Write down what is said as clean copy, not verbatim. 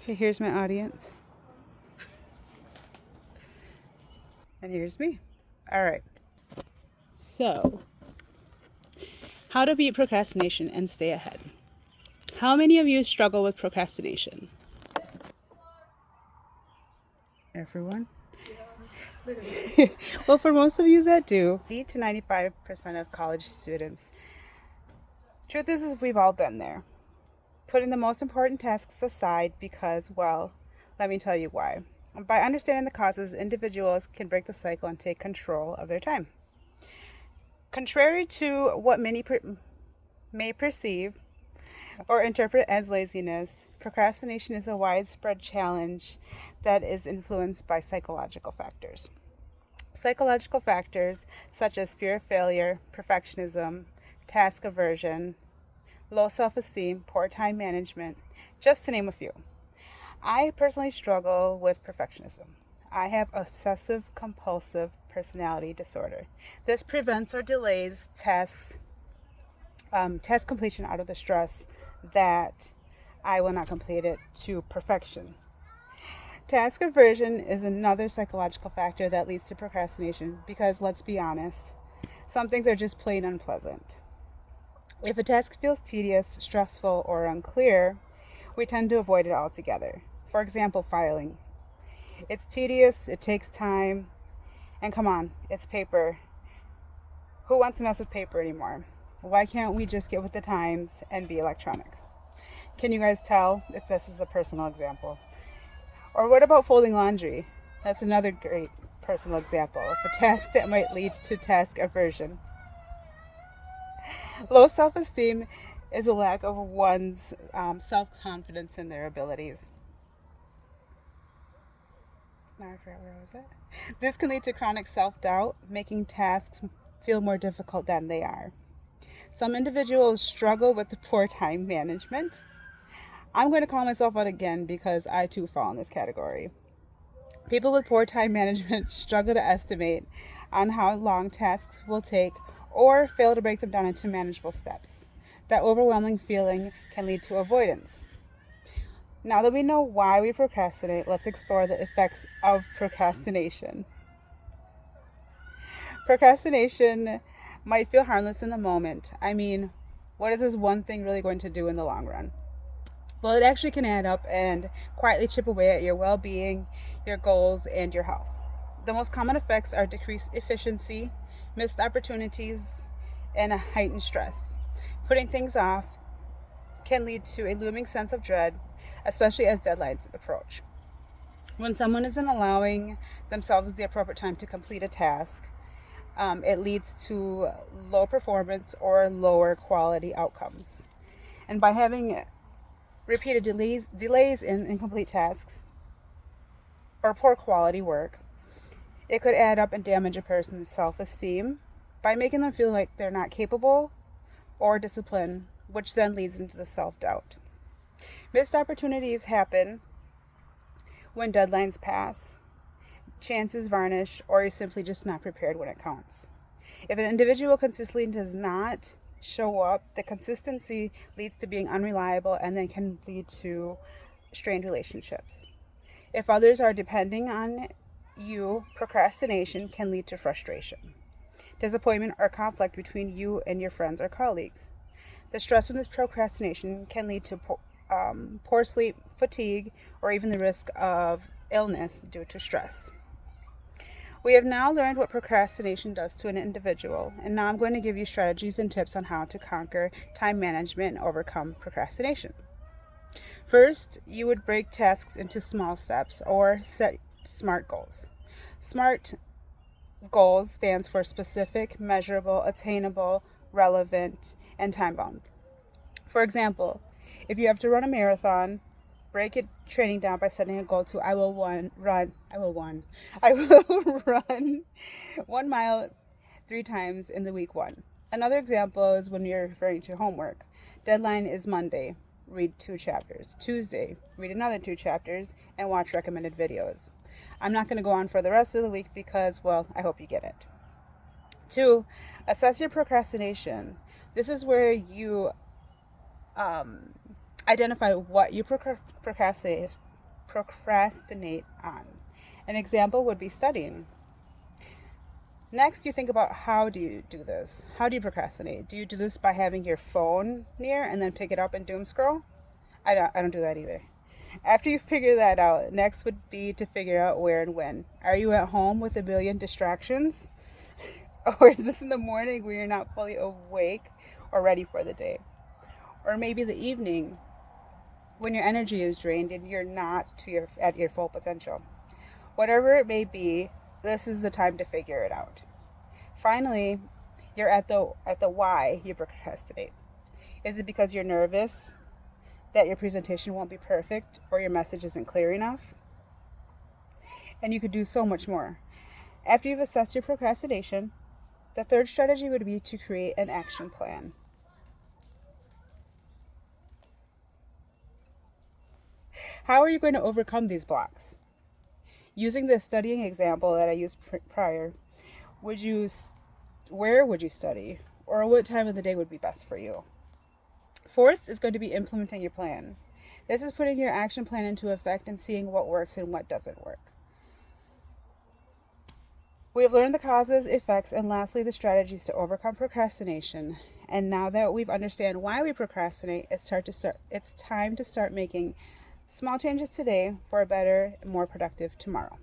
Okay, here's my audience. And here's me. All right. So, how to beat procrastination and stay ahead. How many of you struggle with procrastination? Everyone? Well, for most of you that do, 80 to 95% of college students, truth is we've all been there. Putting the most important tasks aside because, well, let me tell you why. By understanding the causes, individuals can break the cycle and take control of their time. Contrary to what many may perceive or interpret as laziness, procrastination is a widespread challenge that is influenced by psychological factors. Psychological factors such as fear of failure, perfectionism, task aversion, low self-esteem, poor time management, just to name a few. I personally struggle with perfectionism. I have obsessive compulsive personality disorder. This prevents or delays task completion out of the stress that I will not complete it to perfection. Task aversion is another psychological factor that leads to procrastination because, let's be honest, some things are just plain unpleasant. If a task feels tedious, stressful, or unclear, we tend to avoid it altogether. For example, filing. It's tedious, it takes time, and come on, it's paper. Who wants to mess with paper anymore? Why can't we just get with the times and be electronic? Can you guys tell if this is a personal example? Or what about folding laundry? That's another great personal example of a task that might lead to task aversion. Low self-esteem is a lack of one's self-confidence in their abilities. Now I forgot where I was at. This can lead to chronic self-doubt, making tasks feel more difficult than they are. Some individuals struggle with the poor time management. I'm going to call myself out again because I too fall in this category. People with poor time management struggle to estimate on how long tasks will take or fail to break them down into manageable steps. That overwhelming feeling can lead to avoidance. Now that we know why we procrastinate, let's explore the effects of procrastination. Procrastination might feel harmless in the moment. I mean, what is this one thing really going to do in the long run? Well, it actually can add up and quietly chip away at your well-being, your goals, and your health. The most common effects are decreased efficiency, missed opportunities, and a heightened stress. Putting things off can lead to a looming sense of dread, especially as deadlines approach. When someone isn't allowing themselves the appropriate time to complete a task, it leads to low performance or lower quality outcomes. And by having repeated delays in incomplete tasks or poor quality work, it could add up and damage a person's self-esteem by making them feel like they're not capable or disciplined, which then leads into the self-doubt. Missed opportunities happen when deadlines pass, chances vanish, or you're simply just not prepared when it counts. If an individual consistently does not show up, the consistency leads to being unreliable and then can lead to strained relationships. If others are depending on you, procrastination can lead to frustration, disappointment, or conflict between you and your friends or colleagues. The stress of this procrastination can lead to poor sleep, fatigue, or even the risk of illness due to stress. We have now learned what procrastination does to an individual, and now I'm going to give you strategies and tips on how to conquer time management and overcome procrastination. First, you would break tasks into small steps or set SMART goals. SMART goals stands for specific, measurable, attainable, relevant, and time-bound. For example, if you have to run a marathon, break your training down by setting a goal to I will run 1 mile 3 times in the week 1. Another example is when you're referring to homework. Deadline is Monday, read 2 chapters. Tuesday, read another 2 chapters and watch recommended videos. I'm not going to go on for the rest of the week because, well, I hope you get it. 2, assess your procrastination. This is where you identify what you procrastinate procrastinate on. An example would be studying. Next, you think about how do you do this? How do you procrastinate? Do you do this by having your phone near and then pick it up and doom scroll? I don't do that either. After you figure that out, next would be to figure out where and when. Are you at home with a billion distractions? Or is this in the morning where you're not fully awake or ready for the day? Or maybe the evening when your energy is drained and you're not at your full potential. Whatever it may be, this is the time to figure it out. Finally, you're at the why you procrastinate. Is it because you're nervous that your presentation won't be perfect or your message isn't clear enough? And you could do so much more. After you've assessed your procrastination, the third strategy would be to create an action plan. How are you going to overcome these blocks? Using the studying example that I used prior, where would you study? Or what time of the day would be best for you? Fourth is going to be implementing your plan. This is putting your action plan into effect and seeing what works and what doesn't work. We have learned the causes, effects, and lastly, the strategies to overcome procrastination. And now that we've understand why we procrastinate, it's time to start making small changes today for a better and more productive tomorrow.